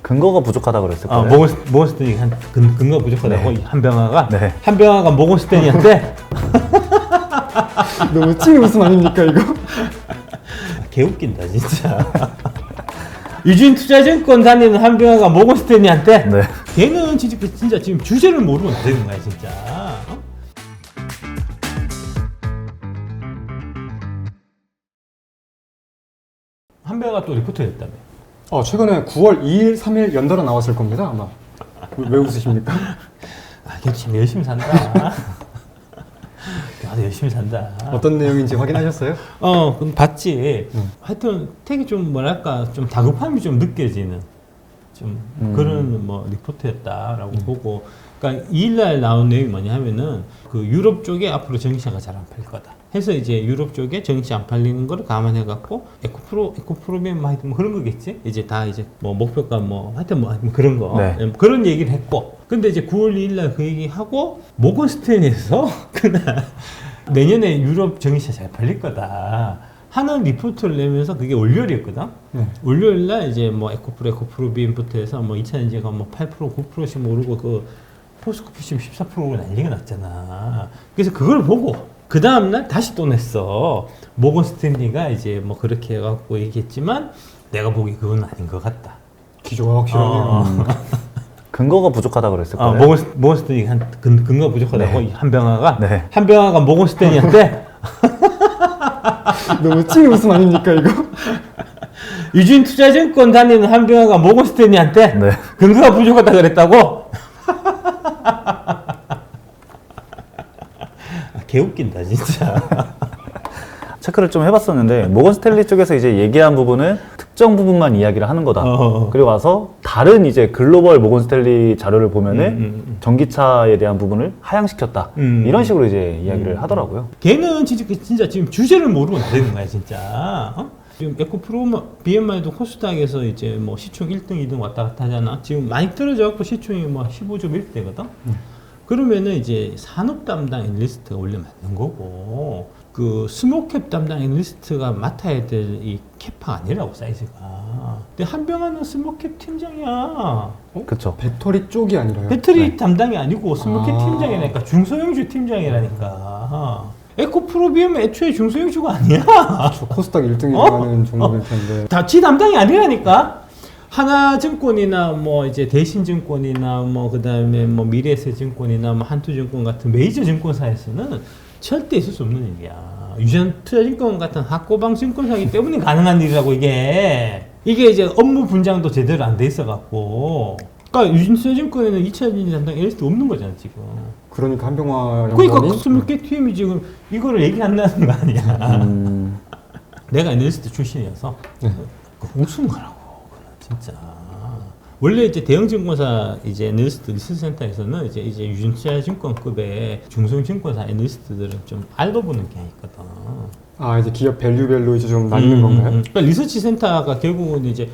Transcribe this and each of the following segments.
근거가 부족하다고 그랬을 거예요. 모건스탠이 근거가 부족하다고 네. 한병화가 네. 한병화가 모건스탠이한테 너무 찐 웃음 아닙니까 이거? 개웃긴다 진짜. 유진투자증권 다니는 한병화가 모건스탠이한테 네. 걔는 진짜 지금 주제를 모르고 나대는 거야 진짜. 어? 한병화가 또 리포트 했다며. 최근에 9월 2일, 3일 연달아 나왔을 겁니다 아마. 왜 웃으십니까? 걔도 참 열심히 산다. 걔도 열심히 산다. 어떤 내용인지 확인하셨어요? 그럼 봤지. 하여튼 되게 좀 뭐랄까 좀 다급함이 좀 느껴지는 좀 그런 뭐 리포트였다라고 보고. 그러니까 2일날 나온 내용이 뭐냐면은 그 유럽 쪽에 앞으로 전기차가 잘 안 팔릴 거다. 해서 이제 유럽 쪽에 전기차 안 팔리는 거를 감안해갖고 에코프로면 뭐 하여튼 뭐 그런 거겠지. 이제 다 이제 뭐 목표가 뭐 하여튼 뭐 그런 거 네. 그런 얘기를 했고. 근데 이제 9월 2일날 그 얘기하고 모건스탠에서 그날 내년에 유럽 전기차 잘 팔릴 거다 하는 리포트를 내면서 그게 월요일이었거든. 네. 월요일날 이제 뭐 에코프로 BM부터 해서 뭐 2차전지가 뭐 8% 9%씩 오르고 그 포스코프심 14%가 난리가 났잖아. 그래서 그걸 보고 그 다음날 다시 또 냈어. 모건 스탠리가 이제 뭐 그렇게 해갖고 얘기했지만 내가 보기 그건 아닌 것 같다. 기조가 확실하네요. 근거가 부족하다고 그랬을 거예요. 모건 스탠리 근거 부족하다고 네. 한병화가 네. 한병화가 모건 스탠리한테 너무 찐 웃음 아닙니까 이거? 유진투자증권 다니는 한병화가 모건 스탠리한테 네. 근거가 부족하다 그랬다고? 개웃긴다 진짜. 체크를 좀 해봤었는데 모건 스탠리 쪽에서 이제 얘기한 부분은 특정 부분만 이야기를 하는 거다. 그리고 와서 다른 이제 글로벌 모건 스탠리 자료를 보면은 전기차에 대한 부분을 하향시켰다. 이런 식으로 이제 이야기를 하더라고요. 걔는 진짜 지금 주제를 모르고 나대는 거야 진짜. 지금 에코프로 BMI도 코스닥에서 이제 뭐 시총 1등, 2등 왔다 갔다 하잖아. 지금 많이 떨어져갖고 시총이 뭐 15점 1대거든. 그러면은 이제 산업 담당 애널리스트가 원래 맞는 거고, 그 스몰캡 담당 애널리스트가 맡아야 될 이 캐파가 아니라고 사이즈가. 근데 한병화는 스몰캡 팀장이야. 그쵸. 배터리 쪽이 아니라요? 배터리 담당이 아니고 스몰캡 아. 팀장이라니까. 중소형주 팀장이라니까. 에코프로 BM 애초에 중소형주가 아니야. 저 코스닥 1등이라는 종목일 텐데. 다 지 담당이 아니라니까. 하나증권이나 뭐 이제 대신증권이나 뭐 그다음에 뭐 미래에셋증권이나 뭐 한투증권 같은 메이저 증권사에서는 절대 있을 수 없는 일이야. 유전투자증권 같은 학고방 증권사이기 때문에 가능한 일이라고 이게 이제 업무 분장도 제대로 안 돼 있어갖고. 그러니까 유전투자증권에는 2차전지 담당 애널리스트 없는 거잖아 지금. 그러니까 한병화 그러니까 연구원이 그 20개 팀이 지금 이거를 얘기한다는 거 아니야. 내가 애널리스트 출신이어서 그 웃은 거라고. 진짜. 원래 이제 대형 증권사 이제 애널리스트 리서치센터에서는 이제 유진투자증권급의 중소형 증권사 애널리스트들은 좀 알아보는 게 있거든. 이제 기업 밸류별로 이제 좀 나뉘는 건가요? 그러니까 리서치센터가 결국은 이제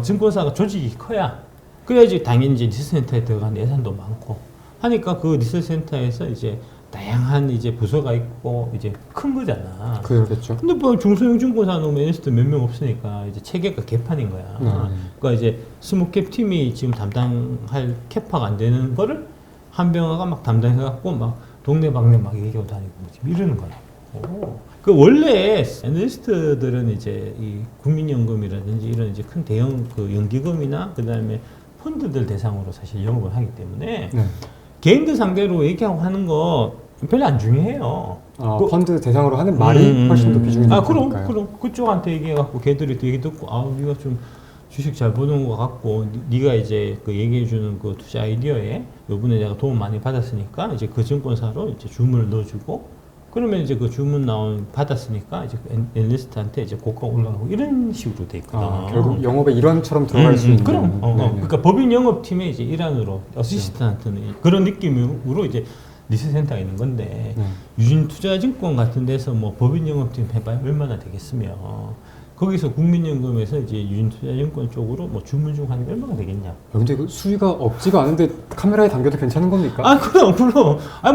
증권사가 조직이 커야 그래야지 당연히 이제 리서치센터에 들어간 예산도 많고 하니까 그 리서치센터에서 이제 다양한 이제 부서가 있고 이제 큰 거잖아. 그렇겠죠. 근데 뭐 중소형 증권사 놓으면 애널리스트 몇 명 없으니까 이제 체계가 개판인 거야. 그러니까 이제 스몰캡 팀이 지금 담당할 캐파가 안 되는 거를 한병화가 막 담당해갖고 막 동네방네 막 얘기하고 다니고 지금 이러는 거라고. 그 원래 애널리스트들은 이제 이 국민연금이라든지 이런 이제 큰 대형 그 연기금이나 그 다음에 펀드들 대상으로 사실 영업을 하기 때문에. 개인들 상대로 얘기하고 하는 거 별로 안 중요해요. 펀드 대상으로 하는 말이 훨씬 더 비중이 높으니까요. 그럼 그쪽한테 얘기해갖고 걔들이 또 얘기 듣고 네가 좀 주식 잘 보는 것 같고 네가 이제 그 얘기해주는 그 투자 아이디어에 요번에 내가 도움 많이 받았으니까 이제 그 증권사로 이제 주문을 넣어주고 그러면 이제 그 주문 받았으니까 이제 애널리스트한테 이제 고가 올라가고 이런 식으로 돼 있거든. 결국 영업의 일환처럼 들어갈 수 있는. 그럼. 그러니까 법인 영업팀의 이제 일환으로 어시스턴트는 그런 느낌으로 이제 리서치센터가 있는 건데 유진투자증권 같은 데서 뭐 법인 영업팀 해봐야 얼마나 되겠으며 거기서 국민연금에서 이제 유진투자증권 쪽으로 뭐 주문 중 하는 게 얼마나 되겠냐. 근데 그 수위가 없지가 않은데 카메라에 담겨도 괜찮은 겁니까? 그럼.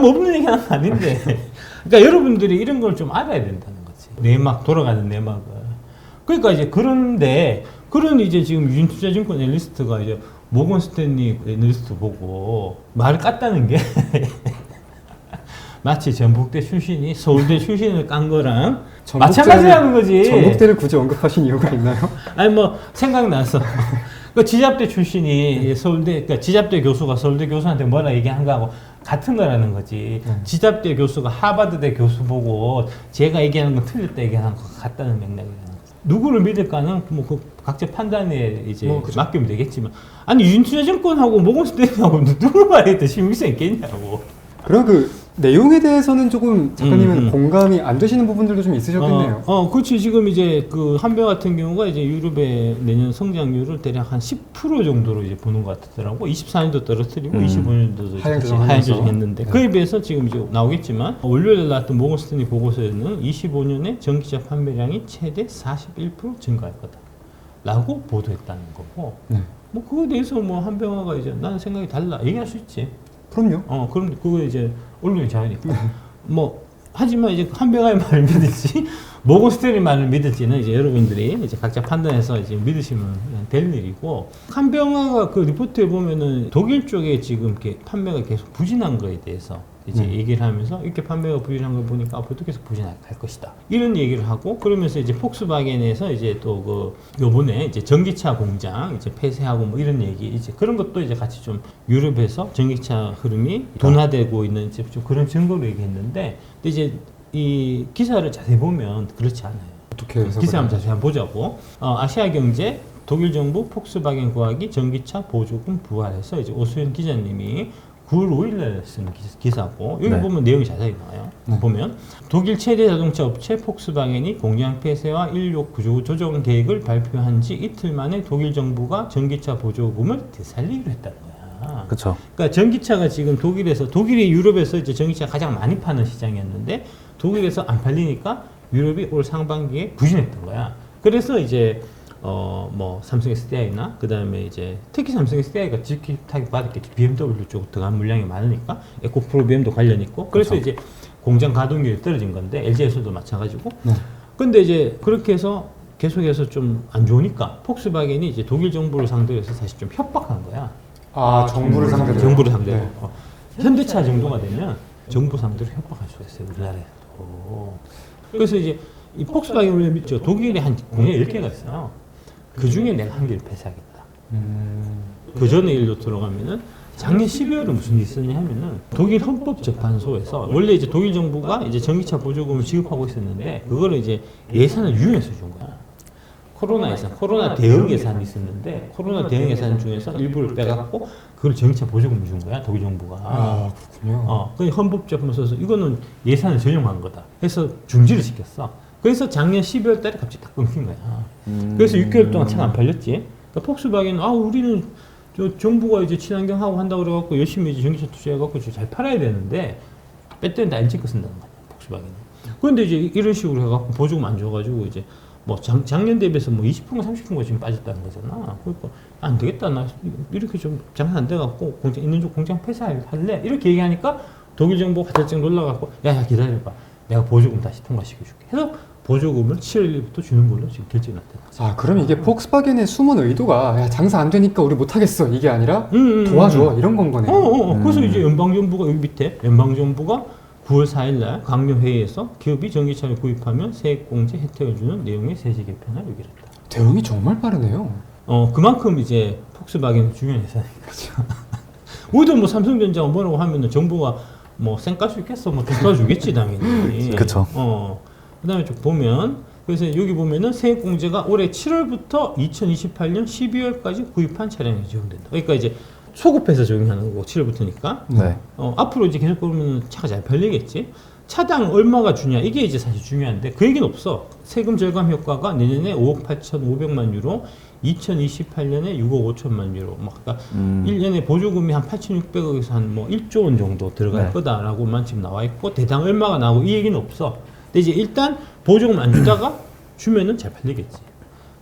뭐 없는 얘기 하는 거 아닌데. 그러니까 여러분들이 이런 걸 좀 알아야 된다는 거지. 내막, 돌아가는 내막을. 그러니까 이제 그런데 그런 이제 지금 유진투자증권 애널리스트가 이제 모건 스탠리 애널리스트 보고 말을 깠다는 게 마치 전북대 출신이 서울대 출신을 깐 거랑 마찬가지라는 거지. 전북대를 굳이 언급하신 이유가 있나요? 아니 뭐 생각나서 그 지잡대 출신이 서울대, 그러니까 지잡대 교수가 서울대 교수한테 뭐라 얘기한 거하고 같은 거라는 거지. 지잡대 교수가 하버드대 교수 보고 제가 얘기하는 건 틀렸다 얘기하는 거 같다는 맥락이라는 거지. 누구를 믿을까는 뭐 그 각자 판단에 이제 맡기면 되겠지만, 아니 유진투자증권하고 모건스탠리하고 누구 말에 더 신빙성 있겠냐고. 그럼 그 내용에 대해서는 조금 작가님은 공감이 안 되시는 부분들도 좀 있으셨겠네요. 그렇지. 지금 이제 그 한병 같은 경우가 이제 유럽의 내년 성장률을 대략 한 10% 정도로 이제 보는 것 같더라고. 24년도 떨어뜨리고 25년도도 하향 조정했는데 그에 비해서 지금 이제 나오겠지만 월요일에 나왔던 모건 스탠리 보고서에는 25년에 전기차 판매량이 최대 41% 증가할 거다라고 보도했다는 거고. 뭐 그거에 대해서 뭐 한병화가 이제 나는 생각이 달라 얘기할 수 있지. 그럼요. 그럼 그거 이제 언론이 자유니까. 뭐 하지만 이제 한병화의 말을 믿을지 모건 스탠리 말을 믿을지는 이제 여러분들이 이제 각자 판단해서 이제 믿으시면 될 일이고, 한병화가 그 리포트에 보면은 독일 쪽에 지금 이렇게 판매가 계속 부진한 거에 대해서 이제 얘기를 하면서 이렇게 판매가 부진한 걸 보니까 앞으로 계속 부진할 것이다 이런 얘기를 하고, 그러면서 이제 폭스바겐에서 이제 또 그 요번에 이제 전기차 공장 이제 폐쇄하고 뭐 이런 얘기 이제 그런 것도 이제 같이 좀 유럽에서 전기차 흐름이 둔화되고 있는 이제 좀 그런 증거로 얘기했는데, 근데 이제 이 기사를 자세히 보면 그렇지 않아요. 어떻게 해서 기사 한번 자세히 한번 보자고. 아시아경제 독일 정부 폭스바겐 구하기 전기차 보조금 부활해서 이제 오수연 기자님이 9월 5일 날 쓴 기사고, 여기 보면 내용이 자세히 나와요. 보면 독일 최대 자동차 업체 폭스바겐이 공장 폐쇄와 인력 구조 조정 계획을 발표한 지 이틀 만에 독일 정부가 전기차 보조금을 되살리기로 했다는 거야. 그렇죠. 그러니까 전기차가 지금 독일이 유럽에서 이제 전기차가 가장 많이 파는 시장이었는데 독일에서 안 팔리니까 유럽이 올 상반기에 부진했던 거야. 그래서 이제 뭐 삼성 SDI나 그 다음에 이제 특히 삼성 SDI가 직격타격 받았겠지. BMW 쪽 들어간 물량이 많으니까 에코프로비엠도 관련 있고, 그래서 그렇죠. 이제 공장 가동률이 떨어진 건데 LG에서도 마찬가지고. 근데 이제 그렇게 해서 계속해서 좀 안 좋으니까 폭스바겐이 이제 독일 정부를 상대로 해서 사실 좀 협박한 거야. 정부를 상대로. 정부를 상대로. 현대차 정도가 되면 정부 상대로 협박할 수가 있어요, 우리나라에도. 그래서 이제 이 폭스바겐을 믿죠. 독일에 한 공장 10개가 있어요. 그 중에 내가 한 개를 폐쇄하겠다. 그 전에 일로 들어가면은 작년 12월에 무슨 일이 있었냐 하면은 독일 헌법재판소에서 원래 이제 독일 정부가 이제 전기차 보조금을 지급하고 있었는데 그거를 이제 예산을 유연해서 준 거야. 코로나 예산, 코로나 대응 예산이 있었는데 코로나 대응 예산 중에서 일부를 빼갖고 그걸 전기차 보조금을 준 거야, 독일 정부가. 그렇군요. 그 헌법재판소에서 이거는 예산을 전용한 거다 해서 중지를 시켰어. 그래서 작년 12월 달에 갑자기 딱 끊긴 거야. 그래서 6개월 동안 차 안 팔렸지. 그러니까 폭스바겐은 우리는 저 정부가 이제 친환경하고 한다고 그래갖고 열심히 이제 전기차 투자해갖고 잘 팔아야 되는데 배터리는 안 찍고 쓴다는 거야, 폭스바겐은. 그런데 이제 이런 식으로 해갖고 보조금 안 줘가지고 이제 뭐 작년 대비해서 뭐 20%가 30%가 지금 빠졌다는 거잖아. 그러니까 안 되겠다, 나 이렇게 좀 장사 안 돼갖고 있는 쪽 공장 폐쇄할래 이렇게 얘기하니까 독일 정부가 가짜증 놀라갖고 야 기다려봐, 내가 보조금 다시 통과시켜줄게 해서 보조금을 7월 1일부터 주는 걸로 지금 결정이 났다. 그럼 이게 폭스바겐의 숨은 의도가 야, 장사 안 되니까 우리 못 하겠어 이게 아니라 도와줘 이런 건 거네요. 그래서 이제 연방정부가 여기 밑에 연방정부가 9월 4일날 강요회의에서 기업이 전기차를 구입하면 세액공제 혜택을 주는 내용의 세제 개편을 의결했다. 대응이 정말 빠르네요. 그만큼 이제 폭스바겐은 중요한 회사니까. 우리도 뭐 삼성전자가 뭐라고 하면은 정부가 뭐 쌩깔 수 있겠어, 뭐 도와주겠지 당연히. 그쵸. 그다음에 쭉 보면, 그래서 여기 보면은 세액공제가 올해 7월부터 2028년 12월까지 구입한 차량에 적용된다. 그러니까 이제 소급해서 적용하는 거고 7월부터니까. 네. 앞으로 이제 계속 그러면 차가 잘 팔리겠지. 차당 얼마가 주냐 이게 이제 사실 중요한데 그 얘기는 없어. 세금 절감 효과가 내년에 5억 8,500만 유로, 2028년에 6억 5천만 유로. 막 그러니까 1년에 보조금이 한 8,600억에서 한 뭐 1조 원 정도 들어갈 거다라고만 지금 나와 있고 대당 얼마가 나오고 이 얘기는 없어. 근데 이제 일단 보조금 안 주다가 주면은 잘 팔리겠지.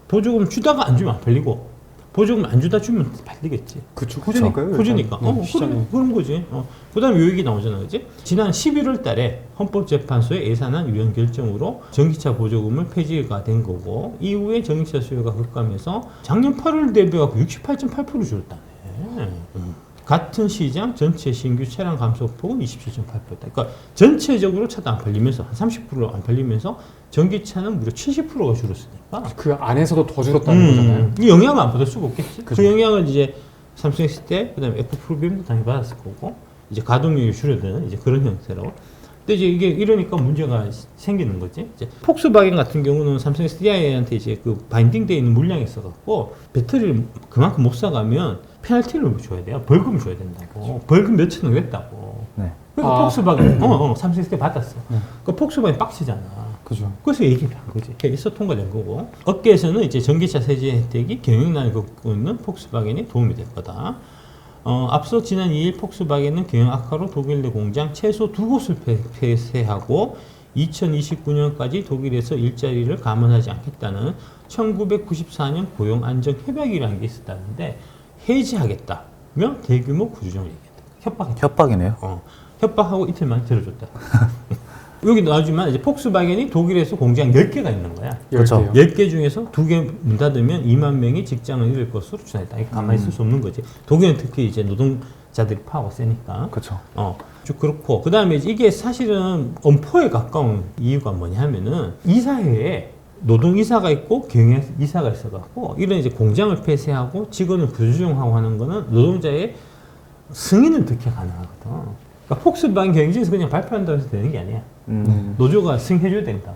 보조금 주다가 안 주면 안 팔리고, 보조금 안 주다 주면 발리겠지. 그쵸, 후지니까요. 후지니까. 시장에. 그런 거지. 그 다음에 요 얘기 나오잖아, 그지? 지난 11월 달에 헌법재판소의 예산안 위원 결정으로 전기차 보조금을 폐지가 된 거고, 이후에 전기차 수요가 급감해서 작년 8월 대비하고 68.8% 줄었다네. 같은 시장 전체 신규 차량 감소폭은 27.8%다. 그러니까 전체적으로 차도 안 팔리면서 한 30% 안 팔리면서 전기차는 무려 70%가 줄었으니까 그 안에서도 더 줄었다는 거잖아요. 이 영향을 안 받을 수가 없겠지. 그죠. 그 영향을 이제 삼성 시대, 그다음에 애플 프로비움도 당연히 받았을 거고, 이제 가동률이 줄어드는 이제 그런 형태로. 근데 이제 이게 이러니까 문제가 생기는 거지. 이제 폭스바겐 같은 경우는 삼성 SDI한테 이제 그 바인딩돼 있는 물량이 있어갖고 배터리를 그만큼 못 사가면 페널티를 줘야 돼요. 벌금을 줘야 된다고. 벌금 몇천 원 냈다고. 네. 그러니까 폭스바겐, 삼성 SDI 받았어. 그 폭스바겐 빡치잖아. 그죠. 그래서 얘기를 한 거지. 그래서 통과된 거고. 업계에서는 이제 전기차 세제 혜택이 경영난을 겪고 있는 폭스바겐이 도움이 될 거다. 앞서 지난 2일 폭스바겐은 경영 악화로 독일 내 공장 최소 2곳을 폐쇄하고 2029년까지 독일에서 일자리를 감원하지 않겠다는 1994년 고용 안정 협약이라는 게 있었다는데, 해지하겠다며 대규모 구조조정을 얘기했다. 협박이네요. 협박하고 이틀 만에 들어줬다. 여기 나오지만 이제 폭스바겐이 독일에서 공장 10개가 있는 거야. 그렇죠. 10개 중에서 2개 문 닫으면 2만 명이 직장을 잃을 것으로 추산했다. 이게 가만히 있을 수 없는 거지. 독일은 특히 이제 노동자들이 파워가 세니까. 그렇죠. 쭉 그렇고. 그 다음에 이게 사실은 엄포에 가까운 이유가 뭐냐 하면은 이 사회에 노동이사가 있고 경영이사가 있어갖고 이런 이제 공장을 폐쇄하고 직원을 부조정하고 하는 거는 노동자의 승인을 듣게 가능하거든. 그러니까 폭스바겐 경영진에서 그냥 발표한다고 해서 되는 게 아니야. 노조가 승인해줘야 된다.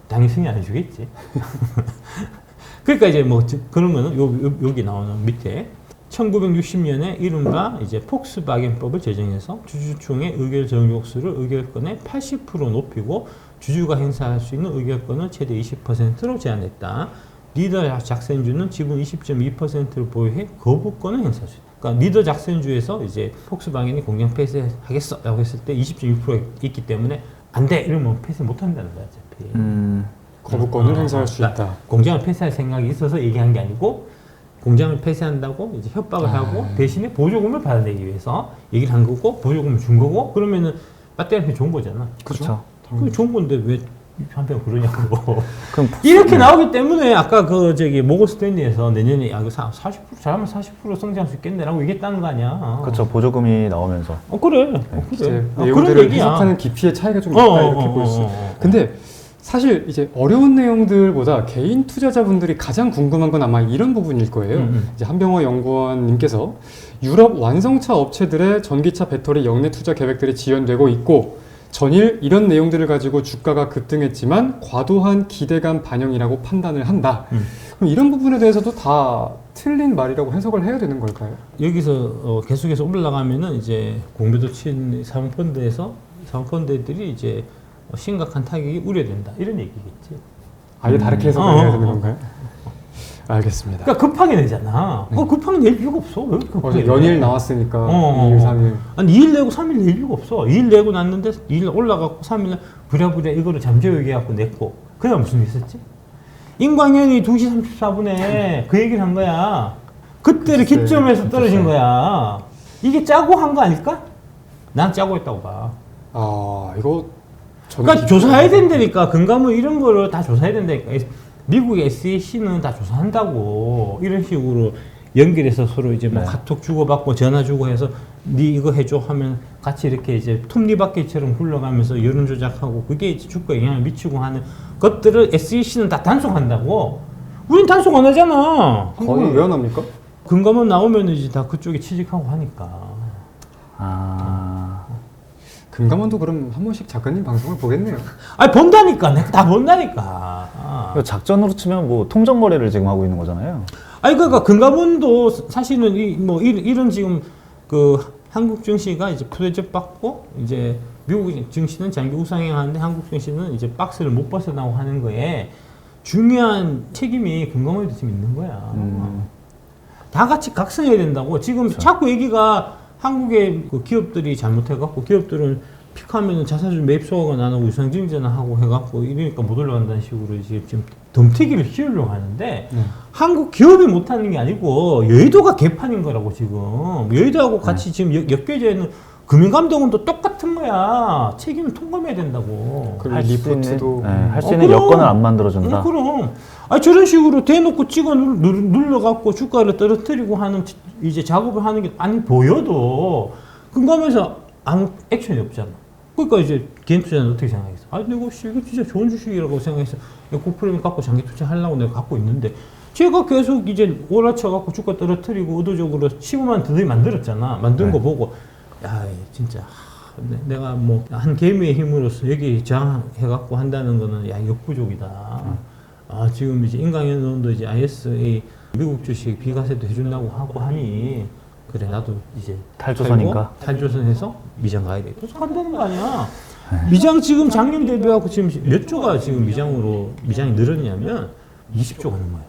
당연히 승인 안 해주겠지. 그러니까 이제 뭐 그런 거는 여기 나오는 밑에 1960년에 이른바 이제 폭스바겐법을 제정해서 주주총회 의결 정족수를 의결권의 80% 높이고 주주가 행사할 수 있는 의결권을 최대 20%로 제한했다. 리더 작센주는 지분 20.2%를 보유해 거부권을 행사할 수 있다. 그러니까 리더 작센주에서 이제 폭스바겐이 공장 폐쇄하겠어라고 했을 때 20.2%가 있기 때문에 안 돼! 이러면 폐쇄 못 한다는 거야, 어차피. 거부권을 행사할 수 있다. 공장을 폐쇄할 생각이 있어서 얘기한 게 아니고, 공장을 폐쇄한다고 이제 협박을 하고 대신에 보조금을 받아내기 위해서 얘기를 한 거고, 보조금을 준 거고, 그러면은 배터리한테 좋은 거잖아. 그죠. 그 좋은 건데 왜 한편 그러냐고. 그럼 이렇게 나오기 때문에 아까 그 저기 모건 스탠리에서 내년에 이거 40% 잘하면 40% 성장할 수 있겠네라고 얘기했다는 거 아니야. 그렇죠. 보조금이 나오면서. 그래. 그래. 이제 그런 내용들을 얘기야. 해석하는 깊이의 차이가 좀 있다 이렇게 볼 수. 근데 사실 이제 어려운 내용들보다 개인 투자자분들이 가장 궁금한 건 아마 이런 부분일 거예요. 이제 한병호 연구원님께서 유럽 완성차 업체들의 전기차 배터리 역내 투자 계획들이 지연되고 있고, 전일 이런 내용들을 가지고 주가가 급등했지만 과도한 기대감 반영이라고 판단을 한다. 그럼 이런 부분에 대해서도 다 틀린 말이라고 해석을 해야 되는 걸까요? 여기서 계속해서 올라가면은 이제 공매도 친 사모펀드들이 이제 심각한 타격이 우려된다 이런 얘기겠지. 아예 다르게 해석을 해야 되는 건가요? 알겠습니다. 그러니까 급하게 내잖아. 급하게 낼 필요가 없어. 왜 이렇게 급하게 내? 연일 나왔으니까 2일, 3일. 아니 2일 내고 3일 낼 이유가 없어. 2일 내고 났는데 2일 올라갔고 3일 부랴부랴 이거를 잠재워 얘기해갖고 냈고. 그냥 무슨 일 있었지? 임광현이 2시 34분에 그 얘기를 한 거야. 그때를 기점에서 떨어진 거야. 이게 짜고 한 거 아닐까? 난 짜고 했다고 봐. 이거 그러니까 조사해야 된다니까. 금감원 이런 거를 다 조사해야 된다니까. 미국의 SEC는 다 조사한다고. 이런 식으로 연결해서 서로 이제 뭐 카톡 주고받고 전화 주고 해서 네 이거 해줘 하면 같이 이렇게 이제 톱니바퀴처럼 굴러가면서 여론 조작하고, 그게 이제 주가에 영향을 미치고 하는 것들을 SEC는 다 단속한다고. 우린 단속 안 하잖아. 한국은 왜 안 합니까? 금감원 나오면 이제 다 그쪽에 취직하고 하니까. 금감원도 그럼 한 번씩 작가님 방송을 보겠네요. 아니 본다니까. 내가 다 본다니까. 이거 작전으로 치면 뭐 통정 거래를 지금 하고 있는 거잖아요. 아니 그러니까 금감원도 사실은 이런 지금 그 한국 증시가 이제 푸대접 받고 이제 미국 증시는 장기 우상향하는데 한국 증시는 이제 박스를 못 벗어나고 하는 거에 중요한 책임이 금감원에도 지금 있는 거야. 다 같이 각성해야 된다고. 지금 자꾸 얘기가 한국의 그 기업들이 잘못해갖고 기업들은 픽하면은 자사주 매입 소각은 안 하고 유상증자나 하고 해갖고 이러니까 못 올라간다는 식으로 지금 덤태기를 씌우려고 하는데 한국 기업이 못하는 게 아니고 여의도가 개판인 거라고 지금 여의도하고 같이 지금 엮여져 있는 금융감독원도 똑같은 거야. 책임을 통감해야 된다고. 그리고 리포트도 할 수 있는 여건을 안 만들어준다. 그럼. 아 저런 식으로 대놓고 찍어 눌러갖고 주가를 떨어뜨리고 하는 이제 작업을 하는 게 안 보여도 금감에서 아무 액션이 없잖아. 그러니까 이제 개인 투자는 어떻게 생각했어? 아 내가 이거 진짜 좋은 주식이라고 생각해서 고프레임 갖고 장기 투자하려고 내가 갖고 있는데 제가 계속 이제 올라쳐갖고 주가 떨어뜨리고 의도적으로 15만 드들이 만들었잖아. 만든 거 보고 야 진짜 내가 뭐 한 개미의 힘으로서 여기 저항해갖고 한다는 거는 야 역부족이다. 아 지금 이제 인강연원도 이제 ISA 미국 주식 비과세도 해준다고 하고 하니 그래 나도 이제 탈조선인가? 탈조선해서 미장 가야 돼. 그래서 간다는 거 아니야. 미장 지금 작년 대비하고 지금 몇 조가 지금 미장이 늘었냐면 20조가 넘어요.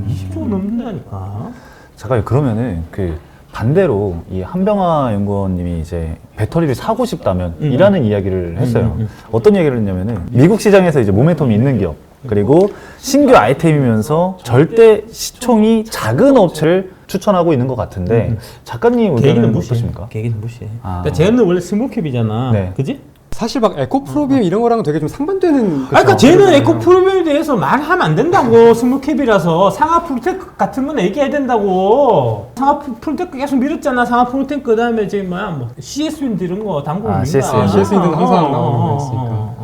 20조가 넘는다니까. 잠깐 그러면은 그 반대로 이 한병화 연구원님이 이제 배터리를 사고 싶다면 이라는 이야기를 했어요. 어떤 얘기를 했냐면은 미국 시장에서 이제 모멘텀이 있는 기업 그리고 신규 아이템이면서 절대 시총이 작은 업체를 추천하고 있는 것 같은데 작가님 의견은 어떠십니까? 계기는 무시해. 그러니까 쟤는 원래 스몰캡이잖아. 네. 그지? 사실 막 에코프로비움 이런 거랑은 되게 좀 상반되는. 그러니까 쟤는 에코프로비움에 대해서 말하면 안 된다고. 스몰캡이라서 상하 프로테크 같은 건 얘기해야 된다고. 상하 프로테크 계속 밀었잖아. 상하 프로테크 그다음에 이제 뭐 CS윈드 이런 거 당구는 CS윈드는 항상 나오는 거였으니까.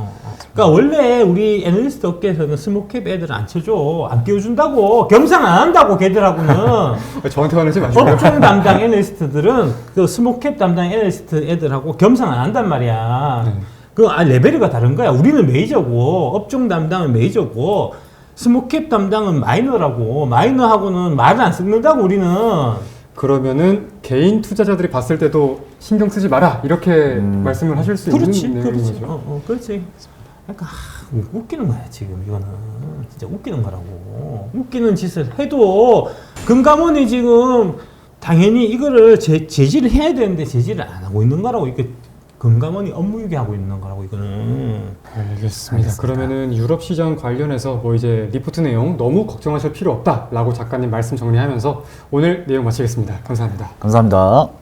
그러니까 원래 우리 애널리스트 업계에서는 스몰캡 애들 안 쳐줘. 안 끼워준다고. 겸상 안 한다고 걔들하고는. 저한테 화내지 마시고. 업종 담당 애널리스트들은 그 스몰캡 담당 애널리스트 애들하고 겸상 안 한단 말이야. 그 레벨이 다른 거야. 우리는 메이저고 업종 담당은 메이저고 스몰캡 담당은 마이너라고. 마이너하고는 말을 안 섞는다고 우리는. 그러면은 개인 투자자들이 봤을 때도 신경 쓰지 마라 이렇게 말씀을 하실 수 있는 내용인 거죠. 그렇지. 그러니까 웃기는 거야 지금 이거는 진짜 웃기는 거라고. 웃기는 짓을 해도 금감원이 지금 당연히 이거를 제지를 해야 되는데 제지를 안 하고 있는 거라고. 이게 금감원이 업무유기 하고 있는 거라고 이거는. 알겠습니다. 그러면은 유럽 시장 관련해서 뭐 이제 리포트 내용 너무 걱정하실 필요 없다라고 작가님 말씀 정리하면서 오늘 내용 마치겠습니다. 감사합니다. 감사합니다.